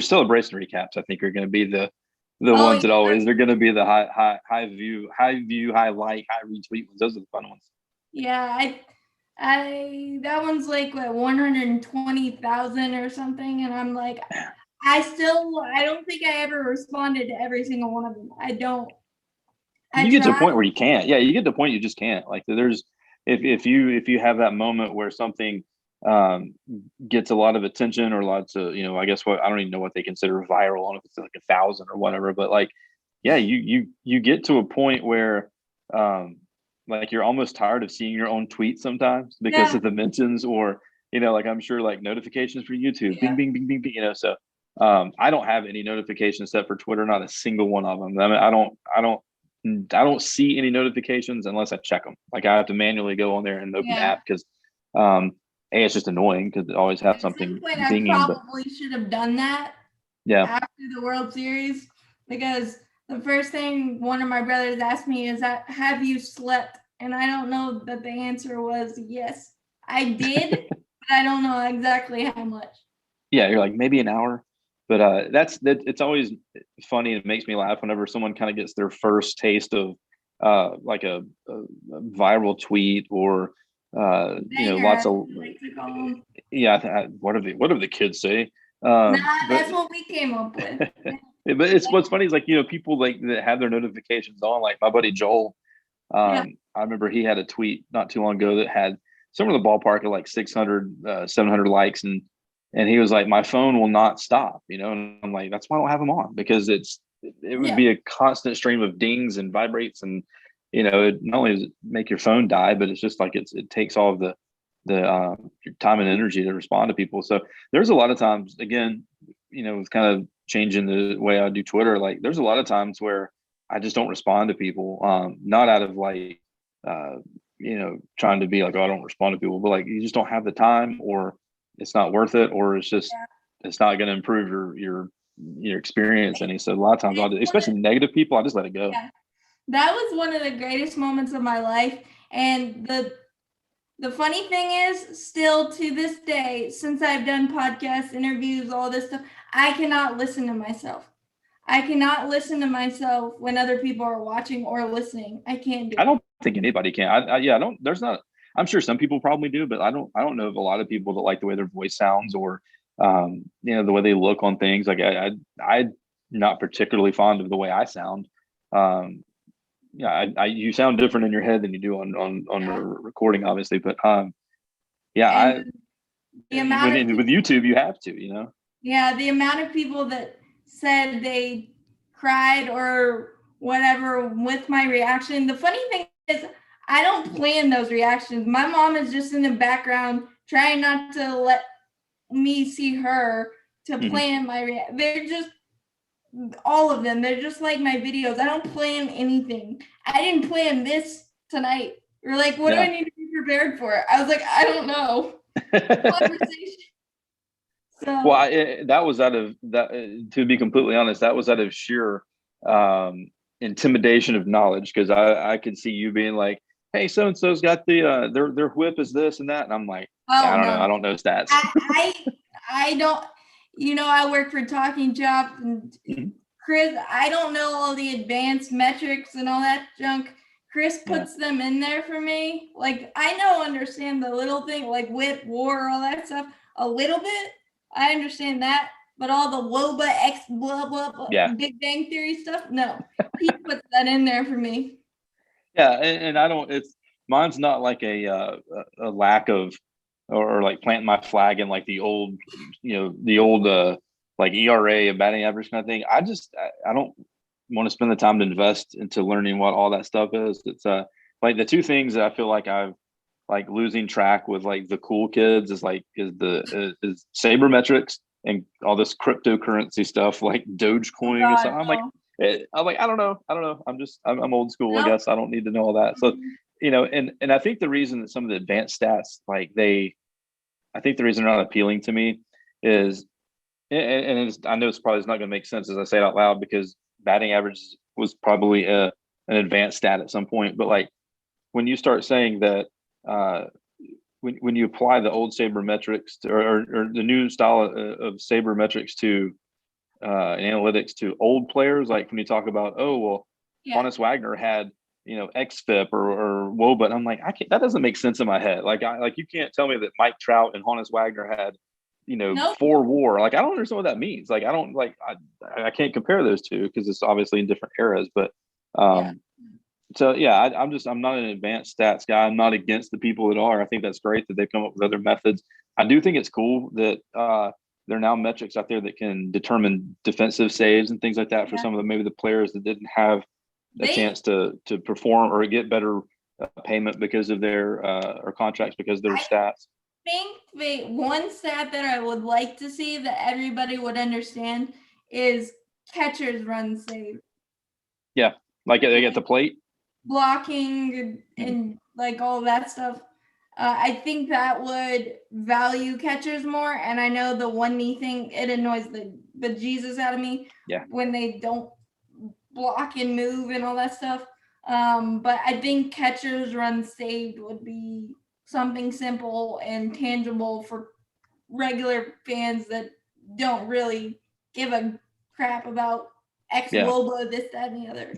celebration recaps, I think, are going to be the Oh ones that yeah, always they're going to be the high view, high like, high retweet ones. Those are the fun ones. yeah. I that one's like what 120,000 or something, and I'm like, I don't think I ever responded to every single one of them. I don't. I You get to a tried. point where you can't. Yeah, you get to a point you just can't. Like there's if you have that moment where something um gets a lot of attention or lots of, I guess what I don't even know what they consider viral. I don't know if it's like 1,000 or whatever, but like yeah, you get to a point where um like you're almost tired of seeing your own tweets sometimes because Yeah, of the mentions or like I'm sure like notifications for YouTube, bing yeah. bing bing bing bing, so I don't have any notifications set for Twitter, not a single one of them. I mean, I don't see any notifications unless I check them. Like I have to manually go on there and open the Yeah. app because it's just annoying because it always has At some something point, I dinging. But probably should have done that yeah, after the World Series because the first thing one of my brothers asked me is that have you slept? And I don't know that the answer was yes. I did, but I don't know exactly how much. yeah, you're like maybe an hour, but that it's always funny. It makes me laugh whenever someone kind of gets their first taste of like a viral tweet or Banger, lots as of we like to call them. yeah. What do the kids say? Nah, But that's what we came up with. but it's what's funny is like people like that have their notifications on. Like my buddy Joel, Yeah, I remember he had a tweet not too long ago that had somewhere in the ballpark of like 600, 700 likes, and he was like, "My phone will not stop," and I'm like, "That's why I don't have them on because it would yeah. be a constant stream of dings and vibrates, and it not only does it make your phone die, but it's just like it takes all of the your time and energy to respond to people. So there's a lot of times, again, with kind of changing the way I do Twitter, like there's a lot of times where I just don't respond to people, not out of like, trying to be like, oh, I don't respond to people, but like you just don't have the time, or it's not worth it, or it's not going to improve your experience any. So a lot of times, It's one of, especially negative people, I just let it go. yeah. That was one of the greatest moments of my life, and the funny thing is, still to this day, since I've done podcasts, interviews, all this stuff, I cannot listen to myself. I cannot listen to myself when other people are watching or listening. I can't do I it. don't think anybody can. Yeah, I don't. There's not. I'm sure some people probably do, but I don't know of a lot of people that like the way their voice sounds or, the way they look on things. Like I'm not particularly fond of the way I sound. Um, yeah, you sound different in your head than you do on a Yeah. recording, obviously. But yeah, And I the amount of with people, YouTube you have to. yeah, the amount of people that said they cried or whatever with my reaction. The funny thing is, I don't plan those reactions. My mom is just in the background trying not to let me see her to Mhm. plan my they're just all of them. They're just like my videos. I don't plan anything. I didn't plan this tonight. You're like, what do I Yeah. need to be prepared for? I was like, I don't know. Conversation. Well, So that was out of that. To be completely honest, that was out of sheer um, intimidation of knowledge because I could see you being like, "Hey, so and so's got their whip is this and that," and I'm like, "Yeah, I oh don't know. no. I don't know stats." I I I don't I work for Talking Chops and Mhm. Chris, I don't know all the advanced metrics and all that junk. Chris Yeah, puts them in there for me. Like I know understand the little thing like whip, war, all that stuff a little bit. I understand that, but all the WOBA X blah blah blah yeah, Big Bang Theory stuff, no. He puts that in there for me. yeah. And I don't. It's mine's not like a lack of or like planting my flag in like the old like ERA and batting average kind of thing. I don't want to spend the time to invest into learning what all that stuff is. It's like the two things that I feel like I've like losing track with like the cool kids is sabermetrics and all this cryptocurrency stuff like Oh Dogecoin and God, stuff. no. I'm like I don't know. I'm old school. I Nope. guess I don't need to know all that. So and I think the reason that some of the advanced stats like I think the reason they're not appealing to me is and I know it's probably not going to make sense as I say it out loud because batting average was probably an advanced stat at some point. But like when you start saying that, uh, when you apply the old sabermetrics or the new style of sabermetrics to and analytics to old players. Like when you talk about, oh well, Yeah. Honus Wagner had XFIP or WOBA. I'm like, that doesn't make sense in my head. Like you can't tell me that Mike Trout and Honus Wagner had Nope. 4 WAR. Like I don't understand what that means. Like I don't I can't compare those two because it's obviously in different eras. But Yeah. so yeah, I'm not an advanced stats guy. I'm not against the people that are. I think that's great that they've come up with other methods. I do think it's cool that there are now metrics out there that can determine defensive saves and things like that for Yeah. some of maybe the players that didn't have a They chance to perform or get better payment because of their or contracts because of their stats. think one stat that I would like to see that everybody would understand is catchers run save. Yeah, like they get the plate. Blocking and like all that stuff. I think that would value catchers more. And I know the one knee thing, it annoys the Jesus out of me. Yeah. When they don't block and move and all that stuff. But I think catchers run saved would be something simple and tangible for regular fans that don't really give a crap about X WOBA, this, that, and the other.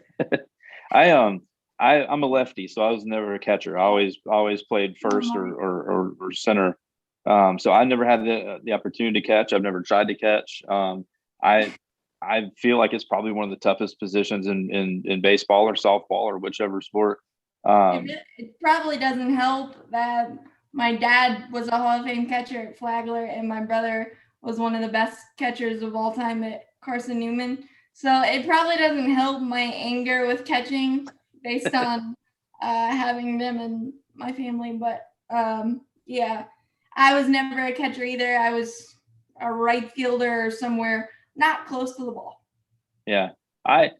I'm a lefty, so I was never a catcher. I always played first or center. So I never had the opportunity to catch. I've never tried to catch. I feel like it's probably one of the toughest positions in baseball or softball or whichever sport. It probably doesn't help that my dad was a Hall of Fame catcher at Flagler, and my brother was one of the best catchers of all time at Carson Newman. So it probably doesn't help my anger with catching based on having them in my family. But yeah, I was never a catcher either. I was a right fielder or somewhere not close to the ball. Yeah, I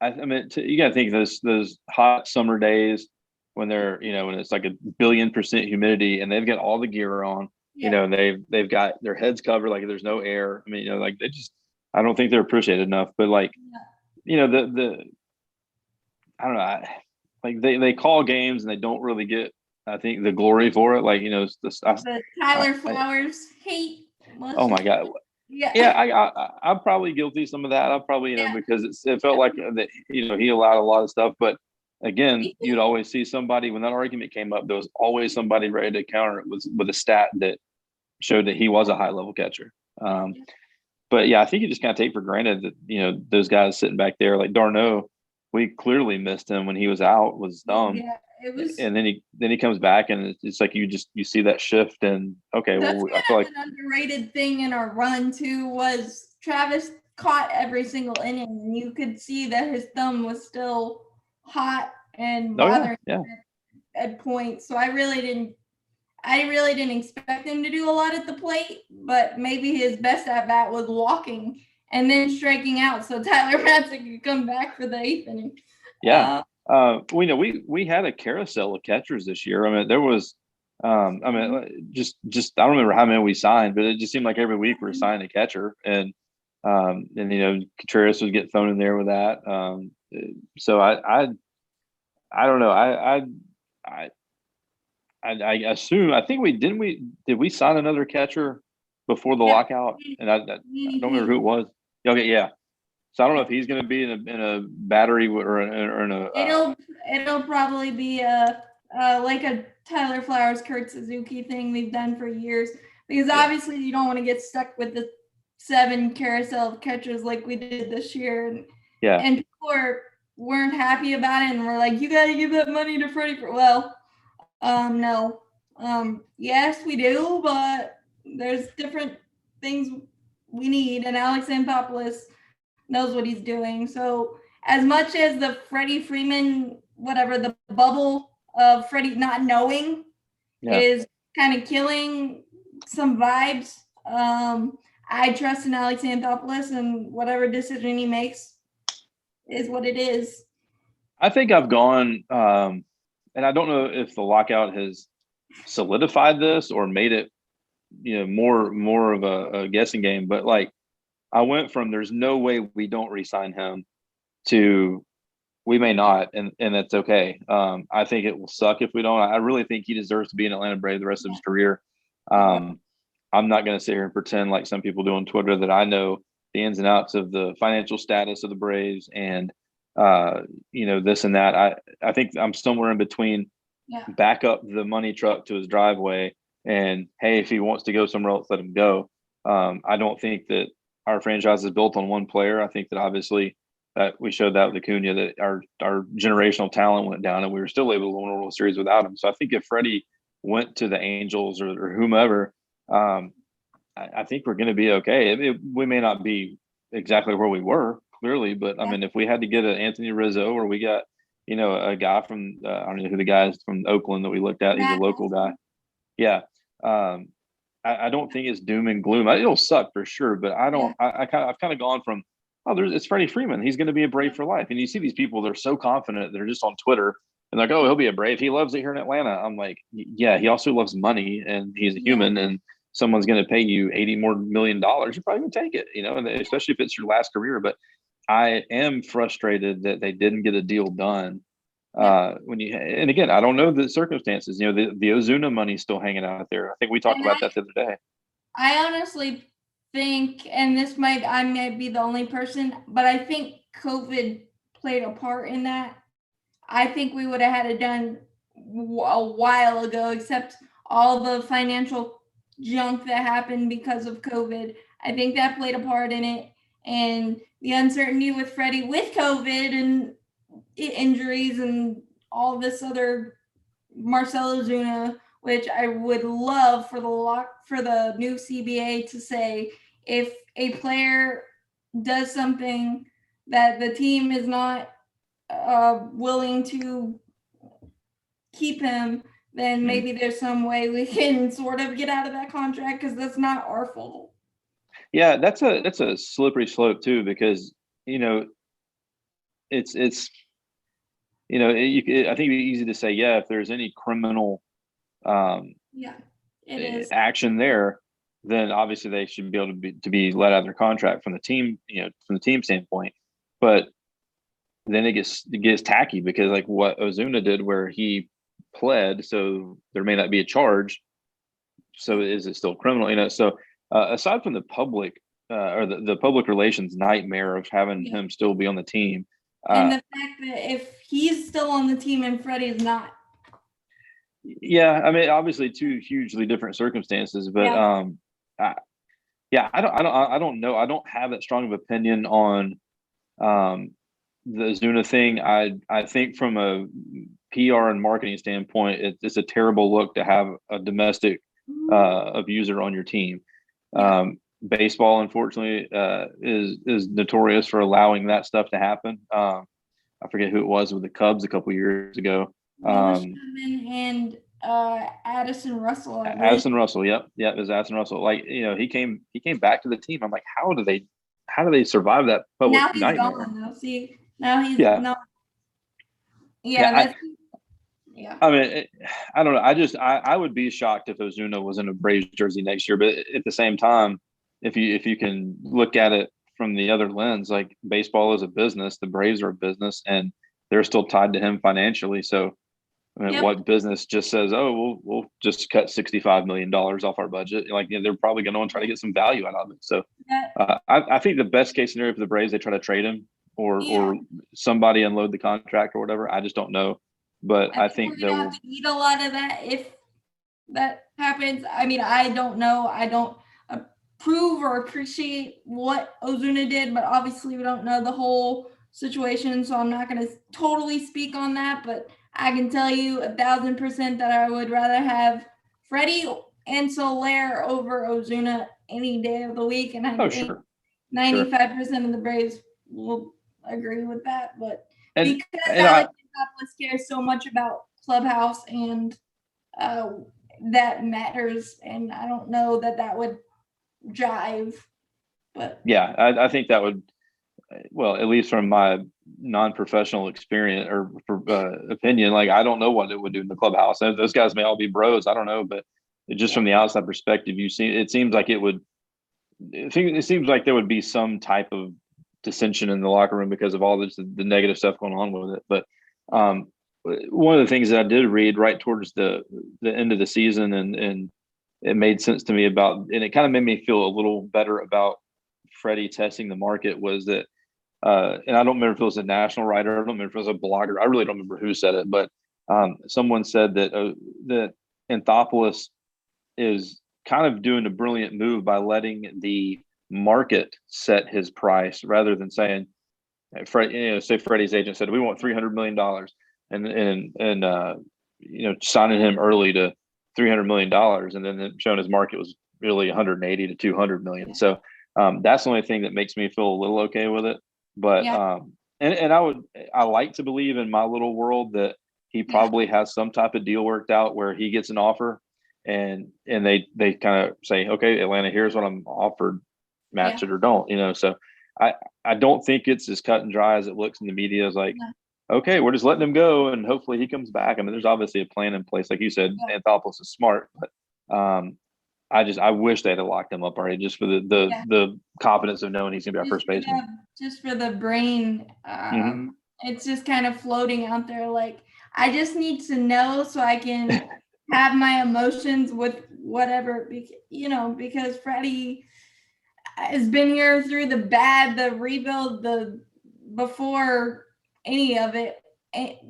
mean, you got to think those hot summer days when they're when it's like 1,000,000,000% humidity and they've got all the gear on. Yeah. They've got their heads covered like there's no air. I mean, like I don't think they're appreciated enough. But like, the I don't know, like they call games and they don't really get, I think, the glory for it. Like the Tyler Flowers hate. Oh my God. Yeah, I'm probably guilty of some of that. I'm probably because it felt like that he allowed a lot of stuff. But again, you'd always see somebody when that argument came up. There was always somebody ready to counter it with a stat that showed that he was a high level catcher. But yeah, I think you just kind of take for granted that those guys sitting back there like d'Arnaud. We clearly missed him when he was out. Was dumb. Yeah, it was. And then he comes back and it's like you see that shift and okay, That's well I feel like an underrated thing in our run too was Travis caught every single inning and you could see that his thumb was still hot and bothering at points. So I really didn't expect him to do a lot at the plate, but maybe his best at bat was walking and then striking out so Tyler Matzek could come back for the 8th inning. Yeah. We had a carousel of catchers this year. I mean, there was just I don't remember how many we signed, but it just seemed like every week we were signing a catcher and Contreras would get thrown in there with that. So I don't know. I assume did we sign another catcher before the lockout? And I don't remember who it was. Okay, yeah. So I don't know if he's going to be in a battery or in a. It'll probably be like a Tyler Flowers, Kurt Suzuki thing we've done for years because obviously you don't want to get stuck with the 7 carousel of catchers like we did this year. And people weren't happy about it and we're like, you got to give that money to Freddie. No. Yes, we do, but there's different things we need, and Alex Anthopoulos knows what he's doing. So as much as the Freddie Freeman, the bubble of Freddie not knowing is kind of killing some vibes, I trust in Alex Anthopoulos, and whatever decision he makes is what it is. I think I've gone, and I don't know if the lockout has solidified this or made it, more of a guessing game. But like, I went from there's no way we don't re-sign him to we may not, and that's okay. I think it will suck if we don't. I really think he deserves to be an Atlanta Brave the rest of his career. I'm not going to sit here and pretend like some people do on Twitter that I know the ins and outs of the financial status of the Braves and this and that. I think I'm somewhere in between. Yeah. Back up the money truck to his driveway, and hey, if he wants to go somewhere else, let him go. I don't think that our franchise is built on one player. I think that obviously that we showed that with Acuna, that our generational talent went down, and we were still able to win a World Series without him. So I think if Freddie went to the Angels or whomever, I think we're going to be okay. We may not be exactly where we were clearly, but I mean, if we had to get an Anthony Rizzo, or we got a guy from I don't know who the guy is from Oakland that we looked at. He's a local guy. Yeah. I don't think it's doom and gloom. It'll suck for sure, but I don't. I've kind of gone from it's Freddie Freeman. He's going to be a Brave for life, and you see these people they're so confident they're just on Twitter and like, oh, he'll be a Brave. He loves it here in Atlanta. I'm like, yeah, he also loves money, and he's a human, and someone's going to pay you $80 million more. You're probably going to take it, and especially if it's your last career. But I am frustrated that they didn't get a deal done. And again, I don't know the circumstances. The Ozuna money's still hanging out there. I think we talked about that the other day. I honestly think, and I might be the only person, but I think COVID played a part in that. I think we would have had it done a while ago, except all the financial junk that happened because of COVID. I think that played a part in it. And the uncertainty with Freddie with COVID and injuries and all this other Marcell Ozuna, which I would love for the new CBA to say, if a player does something that the team is not willing to keep him, then maybe there's some way we can sort of get out of that contract, because that's not our fault. Yeah, that's a slippery slope too, because it's I think it'd be easy to say, if there's any criminal action there, then obviously they should be able to be let out of their contract from the team, from the team standpoint. But then it gets tacky, because like what Ozuna did, where he pled, so there may not be a charge. So is it still criminal? So aside from the public or the public relations nightmare of having him still be on the team, and the fact that if he's still on the team and Freddie's not. Yeah, I mean, obviously two hugely different circumstances, but I don't know. I don't have that strong of opinion on the Zuna thing. I think from a PR and marketing standpoint, it's a terrible look to have a domestic abuser on your team. Baseball, unfortunately, is notorious for allowing that stuff to happen. I forget who it was with the Cubs a couple years ago. And Addison Russell. Addison Russell, yep, it was Addison Russell. Like, he came back to the team. I'm like, how do they survive that public now he's nightmare? Gone, though. See, now he's not. I mean, I don't know. I would be shocked if Ozuna was in a Braves jersey next year. But at the same time, if you can look at it from the other lens, like baseball is a business, the Braves are a business, and they're still tied to him financially. So, I mean, what business just says, "Oh, we'll just cut $65 million off our budget"? Like, they're probably going to try to get some value out of it. So, I think the best case scenario for the Braves, they try to trade him or somebody unload the contract or whatever. I just don't know. But I think they'll have to eat a lot of that if that happens. I mean, I don't know. I don't approve or appreciate what Ozuna did, but obviously we don't know the whole situation, so I'm not going to totally speak on that. But I can tell you 1,000% that I would rather have Freddie and Soler over Ozuna any day of the week, and I think 95% of the Braves will agree with that. But because Alex cares so much about Clubhouse and that matters, and I don't know that would jive. But I think that would, well, at least from my non-professional experience or opinion, like, I don't know what it would do in the clubhouse. Those guys may all be bros, I don't know, but just from the outside perspective, it seems like it seems like there would be some type of dissension in the locker room because of all the negative stuff going on with it. But one of the things that I did read right towards the end of the season, and it made sense to me and it kind of made me feel a little better about Freddie testing the market was that, and I don't remember if it was a national writer, I don't remember if it was a blogger, I really don't remember who said it, but someone said that that Anthopoulos is kind of doing a brilliant move by letting the market set his price rather than saying, say Freddie's agent said we want $300 million, and signing him early to $300 million, and then showing his market was really 180 to 200 million. So that's the only thing that makes me feel a little okay with it. But and I like to believe in my little world that he probably has some type of deal worked out where he gets an offer and they kind of say, okay, Atlanta, here's what I'm offered, match it or don't, so I don't think it's as cut and dry as it looks in the media. It's like, okay, we're just letting him go and hopefully he comes back. I mean, there's obviously a plan in place. Like you said, Anthopoulos is smart, but I wish they had locked him up already just for the confidence of knowing he's gonna be our first baseman. Just for the brain. It's just kind of floating out there. Like, I just need to know so I can have my emotions with whatever, because Freddie has been here through the bad, the rebuild, before any of it.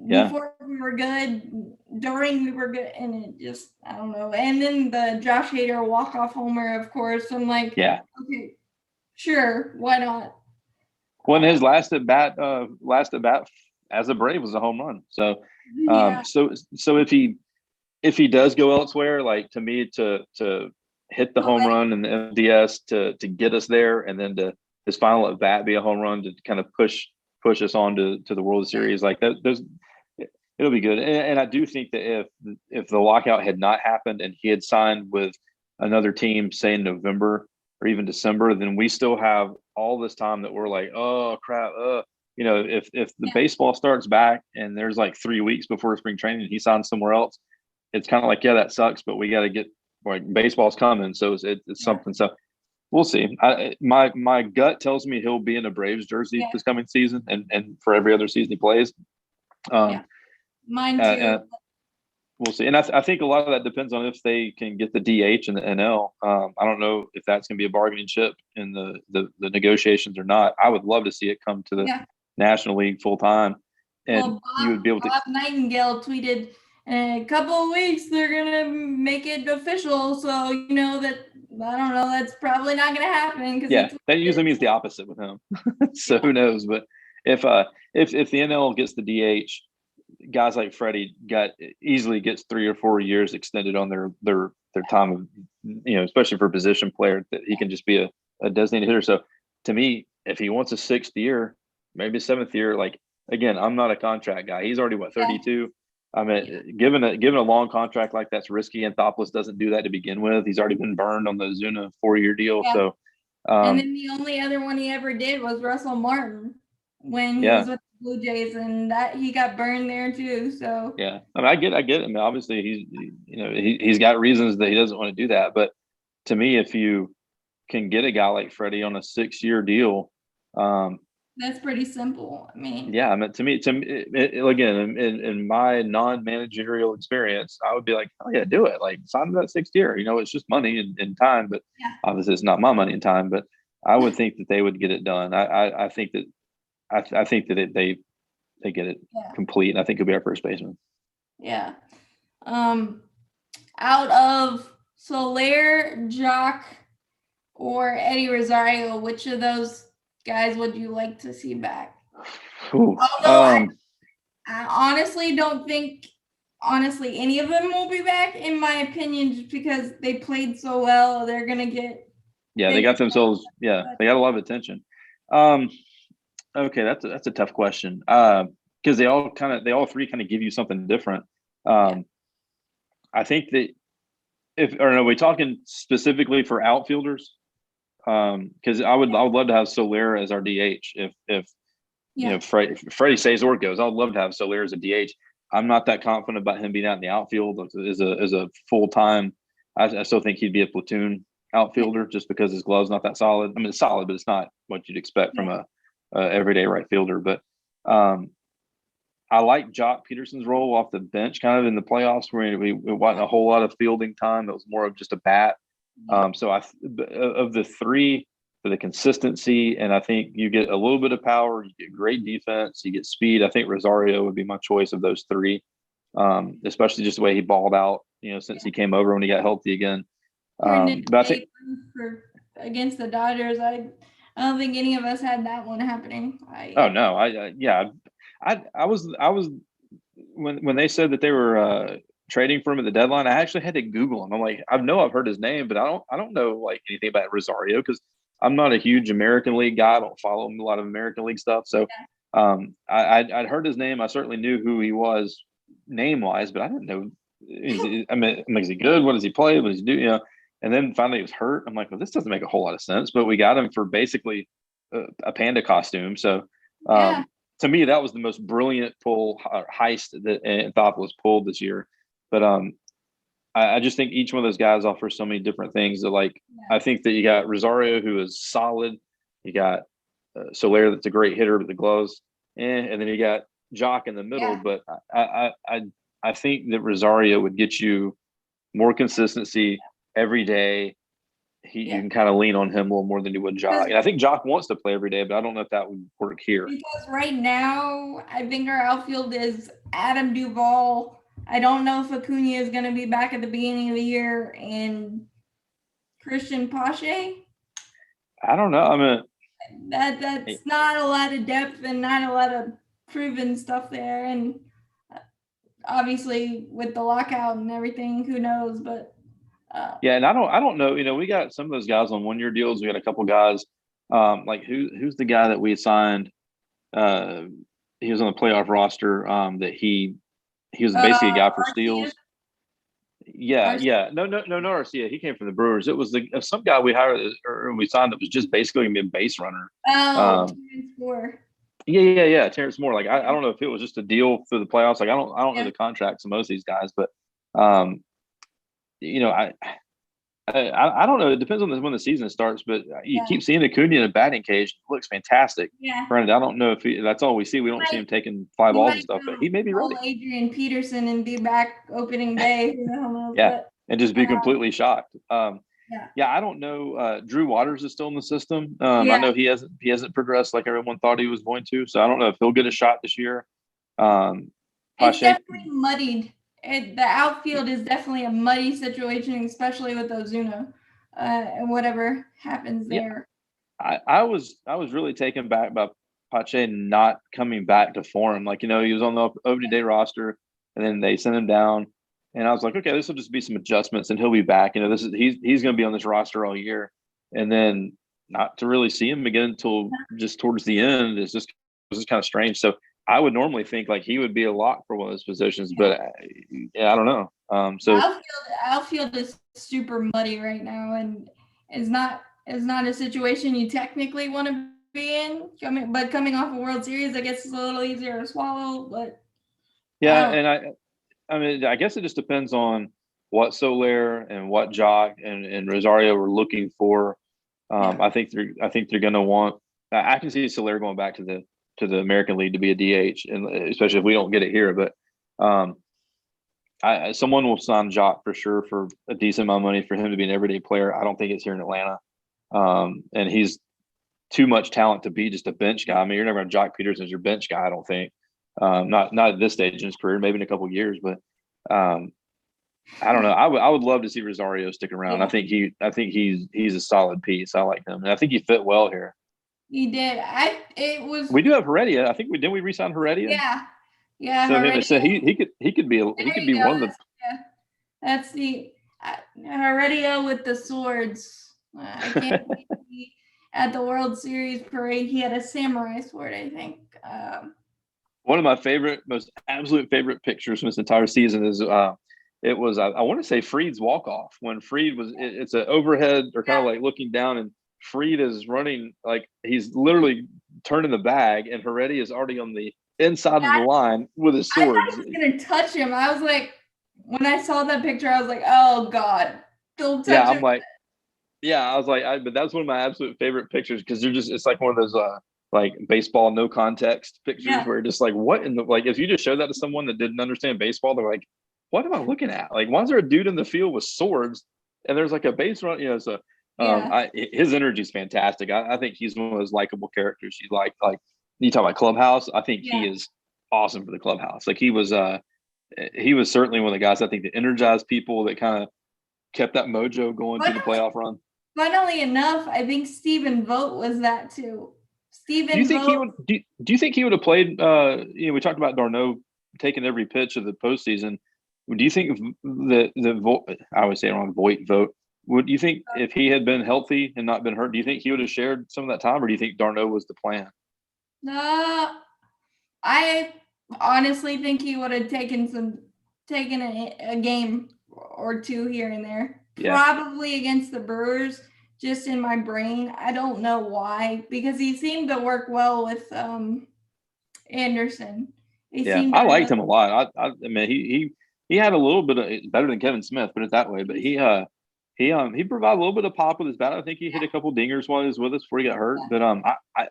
Before we were good, during we were good, and it just, I don't know. And then the Josh Hader walk-off homer, of course. I'm like, okay, sure, why not? Well, his last at bat as a Brave was a home run. So, so if he does go elsewhere, like, to me, to hit the home run and the MDS to get us there, and then to his final at bat be a home run to kind of push us on to the World Series, like that, it'll be good. And I do think that if the lockout had not happened and he had signed with another team, say in November or even December, then we still have all this time that we're like, oh crap, if the baseball starts back and there's like 3 weeks before spring training and he signs somewhere else, it's kind of like, that sucks, but we got to get, like, baseball's coming, so it's something. So we'll see. My gut tells me he'll be in a Braves jersey this coming season, and for every other season he plays. Mine too. We'll see. And I think a lot of that depends on if they can get the DH and the NL. I don't know if that's going to be a bargaining chip in the negotiations or not. I would love to see it come to the National League full time, and you would be able to. Bob Nightingale tweeted, in a couple of weeks they're gonna make it official, so you know that, I don't know, that's probably not gonna happen. That usually means the opposite with him. So who knows? But if the NL gets the DH, guys like Freddie easily gets 3 or 4 years extended on their time of, especially for a position player, that he can just be a designated hitter. So to me, if he wants a 6th year, maybe a 7th year, like, again, I'm not a contract guy. He's already 32. I mean, given a long contract like that's risky. Anthopoulos doesn't do that to begin with. He's already been burned on the Zuna 4-year deal. So, and then the only other one he ever did was Russell Martin when he was with the Blue Jays, and that he got burned there too. So I mean, I get it. I mean, obviously he's got reasons that he doesn't want to do that. But to me, if you can get a guy like Freddie on a 6-year deal, that's pretty simple. I mean, I mean, to me, again, in my non-managerial experience, I would be like, oh yeah, do it. Like, sign that 6th year. It's just money and time, but obviously it's not my money and time. But I would think that they would get it done. I think that they get it complete, and I think he'll be our first baseman. Yeah. Out of Soler, Jock, or Eddie Rosario, which of those guys would you like to see back? Although I honestly don't think any of them will be back, in my opinion, just because they played so well. They're gonna get they got themselves they got a lot of attention. Okay, that's a tough question, because they all three kind of give you something different. I think that are we talking specifically for outfielders? Because I would love to have Soler as our DH if Freddie stays or goes. I would love to have Soler as a DH. I'm not that confident about him being out in the outfield as a full time. I still think he'd be a platoon outfielder just because his glove's not that solid. I mean, it's solid, but it's not what you'd expect from a everyday right fielder. But I like Jock Peterson's role off the bench, kind of in the playoffs, where we wasn't a whole lot of fielding time. It was more of just a bat. So of the three for the consistency. And I think you get a little bit of power, you get great defense, you get speed. I think Rosario would be my choice of those three, especially just the way he balled out, since he came over when he got healthy again. Turned But I think against the Dodgers, I don't think any of us had that one happening. Oh no, I was when they said that they were trading for him at the deadline, I actually had to Google him. I'm like, I've heard his name, but I don't know like anything about Rosario because I'm not a huge American League guy. I don't follow a lot of American League stuff. So I'd heard his name. I certainly knew who he was name wise, but I didn't know. Is he good? What does he play? What does he do? And then finally he was hurt. I'm like, well, this doesn't make a whole lot of sense. But we got him for basically a panda costume. So to me, that was the most brilliant heist that Anthopoulos pulled this year. But I just think each one of those guys offers so many different things. That I think that you got Rosario, who is solid. You got Soler, that's a great hitter with the gloves, and then you got Jock in the middle. But I think that Rosario would get you more consistency every day. You can kind of lean on him a little more than you would Jock. And I think Jock wants to play every day, but I don't know if that would work here. Because right now, I think our outfield is Adam Duvall. I don't know if Acuna is going to be back at the beginning of the year, and Christian Pache. I don't know. That's not a lot of depth and not a lot of proven stuff there. And obviously with the lockout and everything, who knows? But and I don't know. We got some of those guys on 1-year deals. We got a couple guys. Like who's the guy that we signed? He was on the playoff roster. That he was basically a guy for steals. Yeah. No, Arcia. He came from the Brewers. It was some guy we hired or we signed that was just basically gonna be a base runner. Terrence Moore. Yeah. Terrence Moore. Like I don't know if it was just a deal for the playoffs. Like I don't know the contracts of most of these guys, but I don't know. It depends on when the season starts, but you keep seeing Acuna in a batting cage. It looks fantastic. Yeah. Granted, I don't know if that's all we see. We don't see him taking fly balls and stuff, but he may be ready. Adrian Peterson and be back opening day. And just be completely shocked. I don't know. Drew Waters is still in the system. I know he hasn't progressed like everyone thought he was going to. So I don't know if he'll get a shot this year. It's definitely muddied. The outfield is definitely a muddy situation, especially with Ozuna and whatever happens there. I was really taken back by Pache not coming back to form. Like, he was on the opening day roster and then they sent him down. And I was like, okay, this will just be some adjustments and he'll be back. He's going to be on this roster all year. And then not to really see him again until just towards the end is just kind of strange. So I would normally think like he would be a lock for one of those positions, but I don't know. So outfield is super muddy right now, and is not a situation you technically want to be in. Coming off a World Series, I guess it's a little easier to swallow. But and I guess it just depends on what Soler and what Jock and Rosario were looking for. I think they're going to want. I can see Soler going back to the American League to be a DH, and especially if we don't get it here. But someone will sign Jock for sure for a decent amount of money for him to be an everyday player. I don't think it's here in Atlanta, and he's too much talent to be just a bench guy. I mean, you're never going to Jock Peterson as your bench guy. I don't think. Not at this stage in his career. Maybe in a couple of years, but I don't know. I would love to see Rosario stick around. Yeah. I think he's a solid piece. I like him, and I think he fit well here. He did. We do have Heredia. I think didn't we re-sign Heredia? Yeah. So he could be one of the. Yeah. That's the Heredia with the swords. I can't believe at the World Series parade he had a samurai sword. I think. One of my most absolute favorite pictures from this entire season is it was I want to say Fried's walk off when Fried was it's an overhead or kind of like looking down and Fried is running like he's literally turning the bag and Heredia is already on the inside of the line with his sword. I thought he was gonna touch him. I was like, when I saw that picture, I was like, oh God, don't touch him. I'm like, I was like, but that's one of my absolute favorite pictures because it's like one of those like baseball no context pictures where just like what in the like if you just showed that to someone that didn't understand baseball, they're like, what am I looking at? Like, why is there a dude in the field with swords and there's like a base run, Yeah. His energy is fantastic. I think he's one of those likable characters you like. Like you talk about Clubhouse, I think he Yeah. is awesome for the Clubhouse. Like he was certainly one of the guys I think that energized people, that kind of kept that mojo going through the playoff run. Funnily enough, I think Stephen Vogt was that too. Do you Stephen think he Vogt. would? Do you think he would have played? We talked about d'Arnaud taking every pitch of the postseason. Do you think I would say it wrong, Vogt? Would you think if he had been healthy and not been hurt, do you think he would have shared some of that time, or do you think d'Arnaud was the plan? I honestly think he would have taken a game or two here and there. Yeah. Probably against the Brewers, just in my brain. I don't know why, because he seemed to work well with Anderson. I liked him a lot. I mean, he had a little bit of better than Kevin Smith, put it that way. But he provided a little bit of pop with his bat. I think he hit a couple dingers while he was with us before he got hurt. But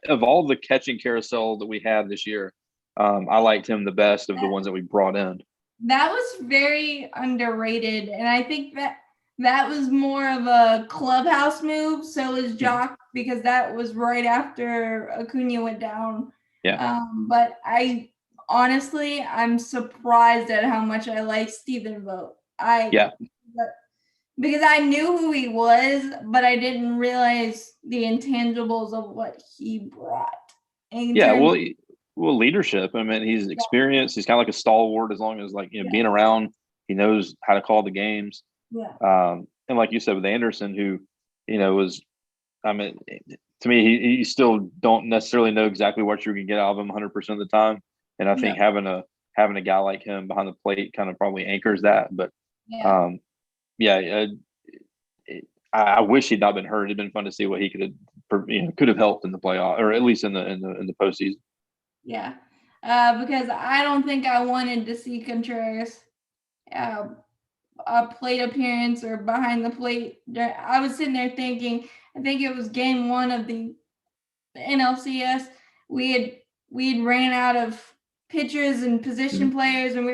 of all the catching carousel that we had this year, I liked him the best of the ones that we brought in. That was very underrated, and I think that was more of a clubhouse move. So was Jock, because that was right after Acuna went down. Yeah. But I'm surprised at how much I like Stephen Vogt. Because I knew who he was, but I didn't realize the intangibles of what he brought. Leadership. I mean, he's experienced. He's kind of like a stalwart, as long as being around. He knows how to call the games. Yeah. And like you said with Anderson, who was, I mean, to me, he still don't necessarily know exactly what you're going to get out of him 100% of the time. And I think having a guy like him behind the plate kind of probably anchors that. But I wish he'd not been hurt. It'd been fun to see what he could have helped in the playoff, or at least in the postseason. Yeah, because I don't think I wanted to see Contreras a plate appearance or behind the plate. I was sitting there thinking, I think it was game 1 of the NLCS. We had ran out of pitchers and position players, and we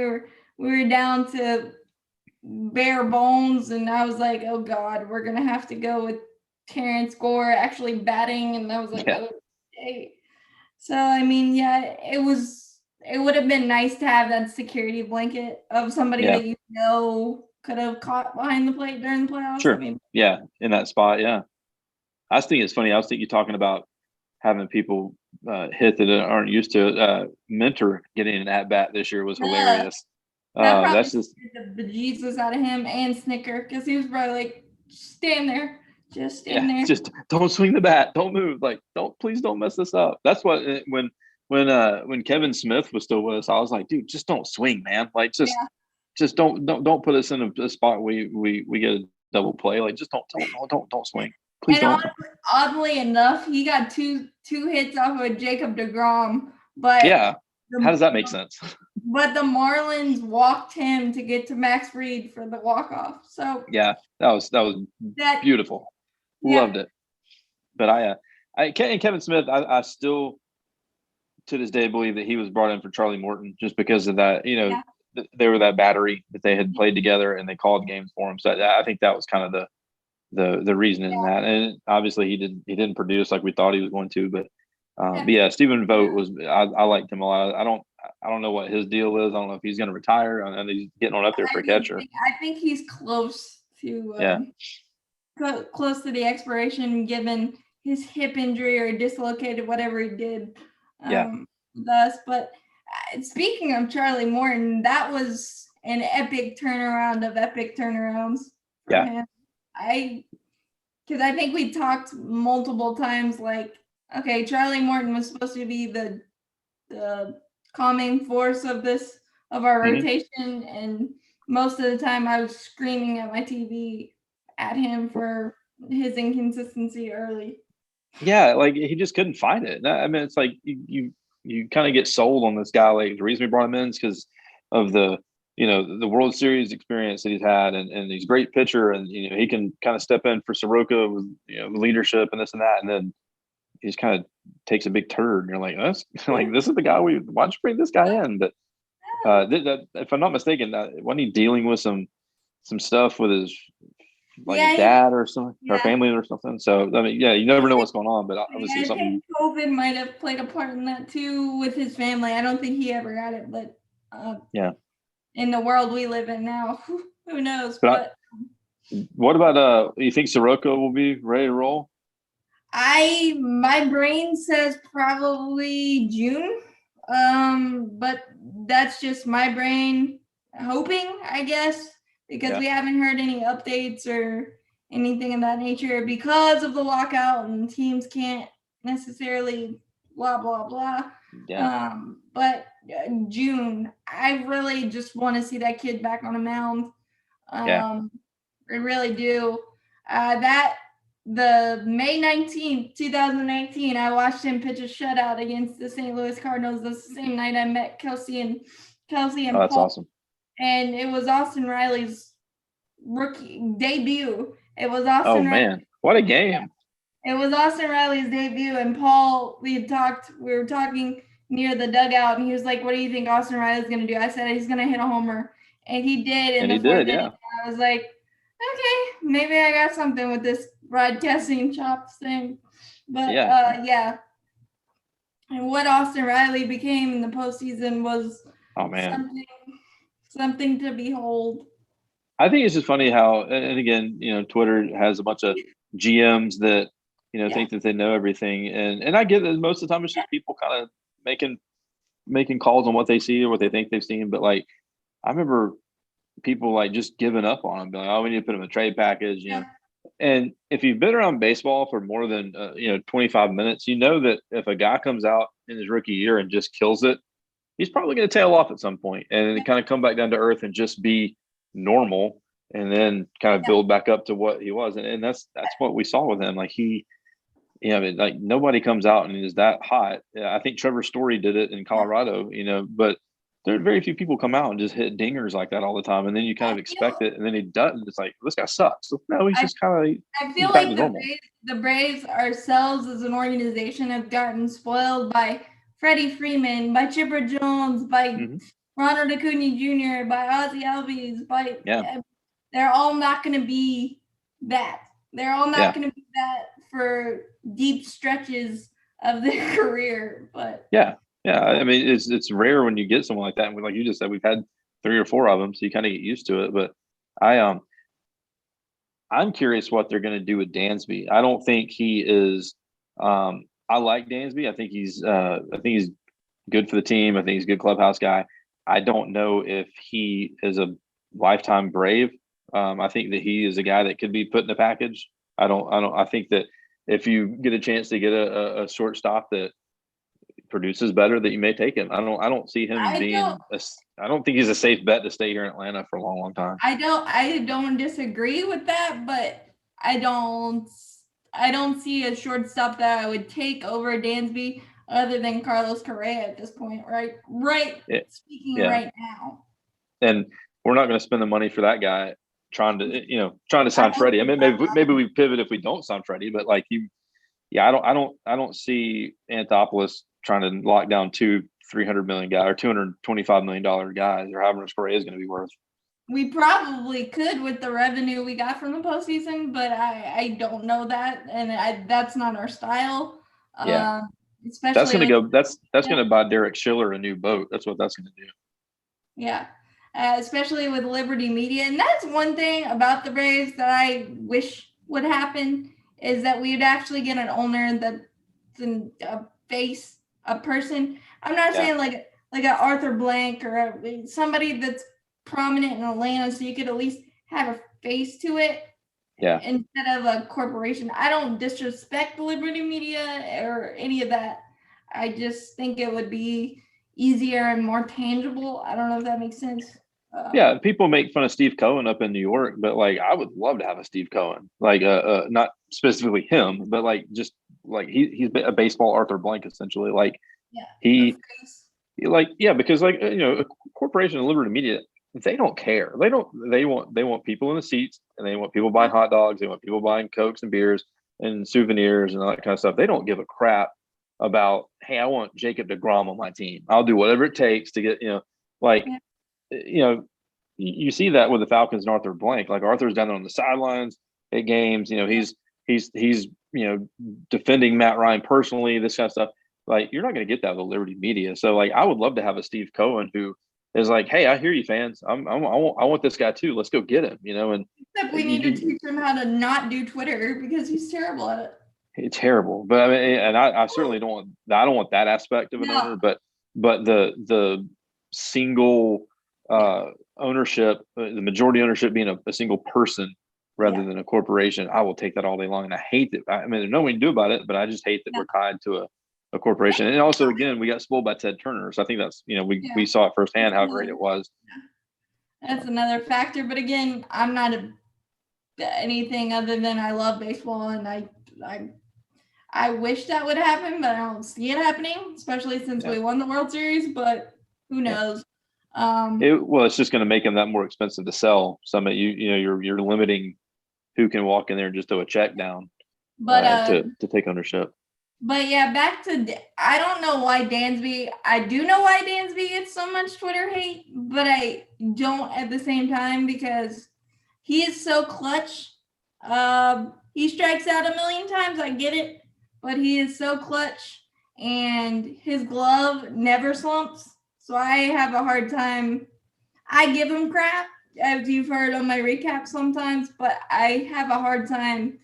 were down to bare bones, and I was like, oh God, we're gonna have to go with Terrence Gore actually batting, and I was like, okay. So I mean, it would have been nice to have that security blanket of somebody that could have caught behind the plate during the playoffs. Sure. In that spot. Yeah. I was thinking it's funny. I was thinking you talking about having people hit that aren't used to it. Mentor getting an at bat this year was hilarious. That's just the Jesus out of him and Snicker, because he was probably like, stand there. Just stand there. Just don't swing the bat. Don't move. Like, please don't mess this up. That's what when Kevin Smith was still with us, I was like, dude, just don't swing, man. Like, just don't put us in a spot we get a double play. Like, just don't swing. Please don't. Oddly enough, he got two hits off of Jacob deGrom, but how does that make sense? But the Marlins walked him to get to Max Fried for the walk-off. So that was beautiful. Loved it. But Kevin Smith, I still to this day believe that he was brought in for Charlie Morton, just because of that. They were that battery that they had played together, and they called games for him. So I think that was kind of the reason in that. And obviously he didn't produce like we thought he was going to. But Stephen Vogt was. I liked him a lot. I don't know what his deal is. I don't know if he's going to retire, and he's getting on up there for catcher. I think he's close to close to the expiration, given his hip injury or dislocated whatever he did. But speaking of Charlie Morton, that was an epic turnaround of epic turnarounds for him. Because I think we talked multiple times, like, okay, Charlie Morton was supposed to be the calming force of our rotation, and most of the time I was screaming at my TV at him for his inconsistency early. Like he just couldn't find it. I mean, it's like you kind of get sold on this guy. Like, the reason we brought him in is because of the World Series experience that he's had, and he's a great pitcher, and he can kind of step in for Soroka with leadership and this and that, and then he just kind of takes a big turd, and you're like, that's like, this is the guy why don't you bring this guy in? But if I'm not mistaken, wasn't he dealing with some stuff with his like Yeah, his dad or something, or yeah. family or something. So I mean, yeah, you never know what's going on, but obviously I something. think COVID might have played a part in that too with his family. I don't think he ever got it, but Yeah. in the world we live in now, who knows? But But what about you think Soroka will be ready to roll? my brain says probably June. But that's just my brain hoping, I guess, because Yeah. we haven't heard any updates or anything of that nature because of the lockout and teams can't necessarily blah blah blah. Yeah. But June, I really just want to see that kid back on a mound. Yeah. I really do. That the May 19th, 2019, I watched him pitch a shutout against the St. Louis Cardinals. That's the same night I met Kelsey and Oh, that's Paul. awesome. And it was Austin Riley's rookie debut. It was Oh Austin Riley. man, what a game. It was Austin Riley's debut, and Paul, we were talking near the dugout, and he was like, "What do you think Austin Riley's going to do?" I said, "He's going to hit a homer," and he did in And the he fourth did, inning. yeah. I was like, "Okay, maybe I got something with this broadcasting chops thing," but yeah. And what Austin Riley became in the postseason was Oh man. something to behold. I think it's just funny how, and again, Twitter has a bunch of GMs that, Yeah. think that they know everything. And I get that most of the time it's just people kind of making calls on what they see or what they think they've seen. But like, I remember people like just giving up on them, being like, "Oh, we need to put them in a trade package," Yeah. And if you've been around baseball for more than 25 minutes, you know that if a guy comes out in his rookie year and just kills it, he's probably going to tail off at some point and Yeah. kind of come back down to earth and just be normal, and then kind of build back up to what he was. And that's what we saw with him. Like like nobody comes out and is that hot. I think Trevor Story did it in Colorado, but there are very few people come out and just hit dingers like that all the time. And then you kind of expect it, and then he doesn't. It's like, this guy sucks. So, no, he's just kind of. I feel back to like normal. the Braves ourselves as an organization have gotten spoiled by Freddie Freeman, by Chipper Jones, by Ronald Acuna Jr., by Ozzie Albies, they're all not going to be that. They're all not going to be that for deep stretches of their career. But yeah, I mean, it's rare when you get someone like that. And like you just said, we've had 3 or 4 of them, so you kind of get used to it. But I'm curious what they're going to do with Dansby. I don't think he is. I like Dansby. I think he's good for the team. I think he's a good clubhouse guy. I don't know if he is a lifetime Brave. I think that he is a guy that could be put in the package. I think that if you get a chance to get a shortstop that produces better, that you may take him. I don't see him I don't think he's a safe bet to stay here in Atlanta for a long, long time. I don't disagree with that, but I don't see a shortstop that I would take over Dansby other than Carlos Correa at this point, right? Right now. And we're not going to spend the money for that guy trying to sign Freddie. I mean, maybe we pivot if we don't sign Freddie, but like I don't see Anthopoulos trying to lock down 300 million guy or $225 million guys, or however much Correa is going to be worth. We probably could with the revenue we got from the postseason, but I don't know that, and that's not our style. Yeah, especially that's going to go. That's going to buy Derek Schiller a new boat. That's what that's going to do. Yeah, especially with Liberty Media, and that's one thing about the Braves that I wish would happen is that we'd actually get an owner that's a face, a person. I'm not saying like an Arthur Blank or somebody that's prominent in Atlanta, so you could at least have a face to it. Yeah. Instead of a corporation. I don't disrespect Liberty Media or any of that. I just think it would be easier and more tangible. I don't know if that makes sense. Yeah, people make fun of Steve Cohen up in New York, but like I would love to have a Steve Cohen, like not specifically him, but like just like he's a baseball Arthur Blank essentially. Like because like a corporation of Liberty Media, they don't care. They want people in the seats, and they want people buying hot dogs. They want people buying Cokes and beers and souvenirs and all that kind of stuff. They don't give a crap about, hey, I want Jacob deGrom on my team. I'll do whatever it takes to get, you see that with the Falcons and Arthur Blank. Like Arthur's down there on the sidelines at games. You know, he's defending Matt Ryan personally. This kind of stuff. Like you're not going to get that with the Liberty media. So like I would love to have a Steve Cohen who is like, hey, I hear you, fans. I want this guy too. Let's go get him. You know, and except we need to teach him how to not do Twitter because he's terrible at it. It's terrible. But I mean, and I certainly don't want that aspect of an owner. But the single ownership, the majority ownership being a single person rather than a corporation, I will take that all day long. And I hate that. I mean, there's no way to do about it, but I just hate that we're tied to a corporation. And also, again, we got spoiled by Ted Turner. So I think that's, we saw it firsthand how great it was. That's another factor. But again, I'm not anything other than I love baseball, and I wish that would happen, but I don't see it happening, especially since we won the World Series, but who knows? It's just going to make them that more expensive to sell. You're limiting who can walk in there and just throw a check down to take ownership. But yeah, back to, I don't know why Dansby, I do know why Dansby gets so much Twitter hate, but I don't at the same time because he is so clutch. He strikes out a million times, I get it, but he is so clutch and his glove never slumps. So I have a hard time. I give him crap, as you've heard on my recap sometimes, but I have a hard time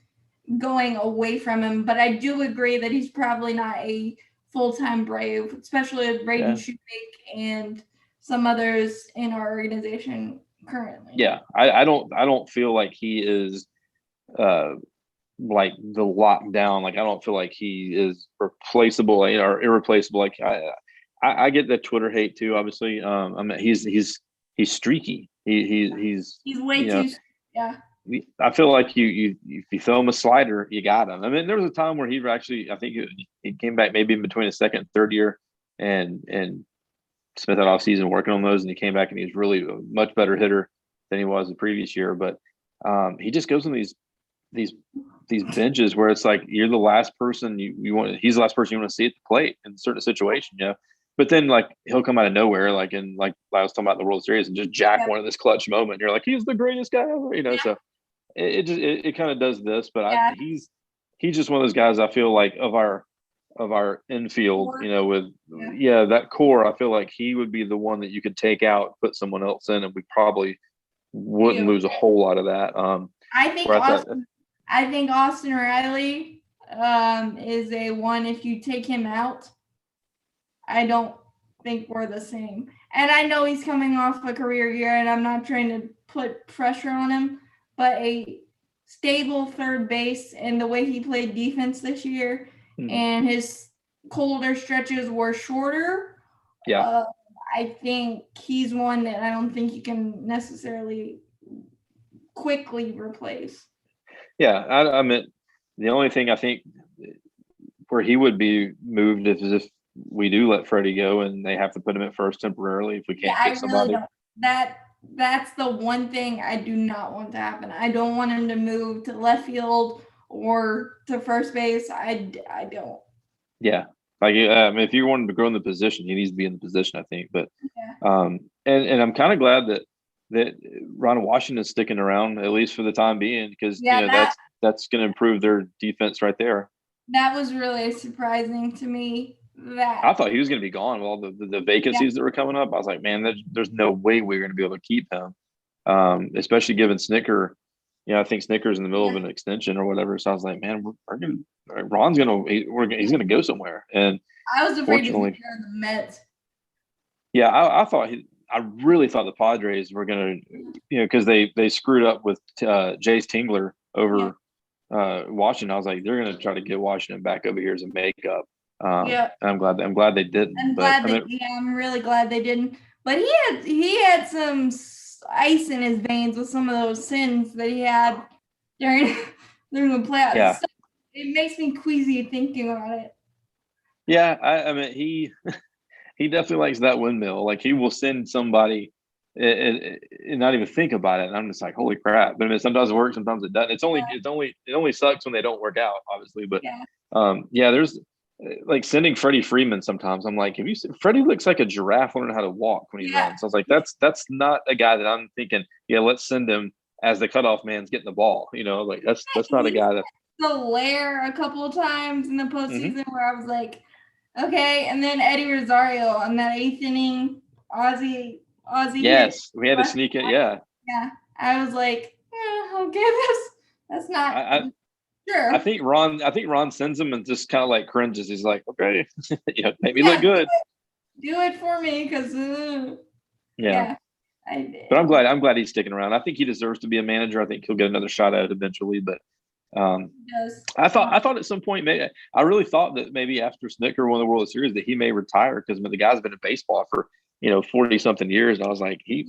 going away from him. But I do agree that he's probably not a full-time Brave, especially with Braden Shoemaker and some others in our organization currently. Yeah, I don't feel like he is like the lockdown. Like I don't feel like he is replaceable or irreplaceable. Like I get that Twitter hate too. Obviously, I mean he's streaky. He's way too. I feel like if you throw him a slider, you got him. I mean, there was a time where he actually, I think he came back maybe in between his second and third year, and spent that off season working on those, and he came back and he was really a much better hitter than he was the previous year. But he just goes on these benches where it's like you're the last person you want. He's the last person you want to see at the plate in a certain situation, But then like he'll come out of nowhere, like I was talking about the World Series, and just jack one of this clutch moment. You're like, he's the greatest guy ever, So it kind of does this, but he's just one of those guys. I feel like of our infield, with that core. I feel like he would be the one that you could take out, put someone else in, and we probably wouldn't lose a whole lot of that. I think Austin Riley is a one. If you take him out, I don't think we're the same. And I know he's coming off a career year, and I'm not trying to put pressure on him, but a stable third base and the way he played defense this year and his colder stretches were shorter. Yeah. I think he's one that I don't think you can necessarily quickly replace. Yeah. I mean, the only thing I think where he would be moved is if we do let Freddie go and they have to put him at first temporarily if we can't get somebody. Really that's the one thing I do not want to happen. I don't want him to move to left field or to first base. I don't. Yeah. Like if you want him to grow in the position, he needs to be in the position, I think. But and I'm kind of glad that Ron Washington's sticking around, at least for the time being, because that's going to improve their defense right there. That was really surprising to me. I thought he was going to be gone with all the vacancies that were coming up. I was like, man, there's no way we're going to be able to keep him, especially given Snitker. I think Snitker's in the middle of an extension or whatever. So I was like, man, Ron's he's going to go somewhere. And I was afraid to see the Mets. Yeah, I really thought the Padres were going to, because they screwed up with Jace Tingler over Washington. I was like, they're going to try to get Washington back over here as a makeup. And I'm glad they didn't. I'm really glad they didn't. But he had some ice in his veins with some of those sins that he had during the playoffs. Yeah. So it makes me queasy thinking about it. Yeah, I mean he definitely likes that windmill. Like he will send somebody and not even think about it. And I'm just like, holy crap! But I mean, sometimes it works, sometimes it doesn't. It only sucks when they don't work out, obviously. But there's like sending Freddie Freeman sometimes. I'm like, have you seen Freddie looks like a giraffe learning how to walk when he Yeah. runs. I was like, that's not a guy that I'm thinking, yeah, let's send him as the cutoff man's getting the ball. Like that's not a guy that the Lair a couple of times in the postseason where I was like, okay. And then Eddie Rosario on that 8th inning Aussie yes, hit we had to sneak it. Yeah. Yeah. I was like, okay, that's not sure. I think Ron sends him and just kind of like cringes. He's like, okay, maybe look good. Do it for me because yeah. I did. But I'm glad he's sticking around. I think he deserves to be a manager. I think he'll get another shot at it eventually. But I thought at some point, maybe I really thought that maybe after Snitker won the World Series that he may retire because the guy's been in baseball for 40 something years. And I was like, he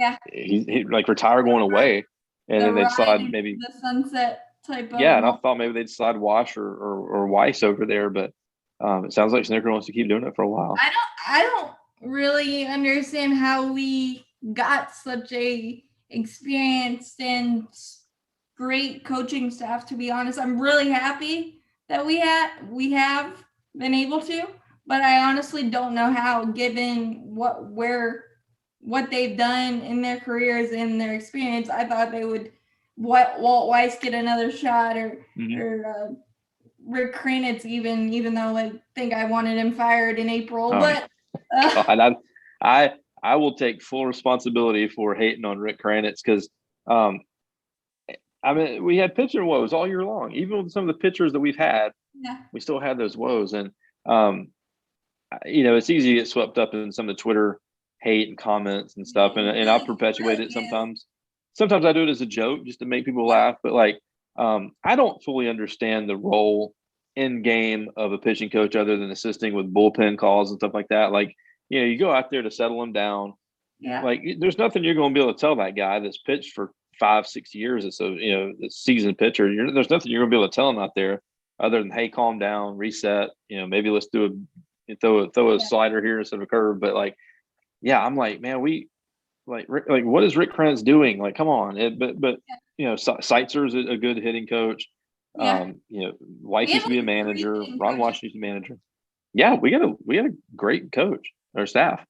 like retire going away, and then they'd slide maybe the sunset type of. Yeah, and I thought maybe they'd slide Wash or Weiss over there, but it sounds like Snitker wants to keep doing it for a while. I don't really understand how we got such a experienced and great coaching staff, to be honest. I'm really happy that we have been able to, but I honestly don't know how, given what they've done in their careers and their experience. I thought they would Walt Weiss get another shot or Rick Kranitz even though I think I wanted him fired in April. But God, I will take full responsibility for hating on Rick Kranitz because we had pitcher woes all year long. Even with some of the pitchers that we've had, we still had those woes. And it's easy to get swept up in some of the Twitter hate and comments and stuff. And I perpetuate it sometimes. Sometimes I do it as a joke just to make people laugh. But I don't fully understand the role in game of a pitching coach other than assisting with bullpen calls and stuff like that. You go out there to settle them down. Yeah. There's nothing you're going to be able to tell that guy that's pitched for 5-6 years. It's a seasoned pitcher. There's nothing you're going to be able to tell him out there other than, hey, calm down, reset. Maybe let's throw a slider here instead of a curve. But I'm like, man, what is Rick Kranitz doing? Come on. Seitzer's a good hitting coach. Yeah. Weiss used to be a manager. Ron Wash used to be a manager. Yeah, we got a great coach or staff.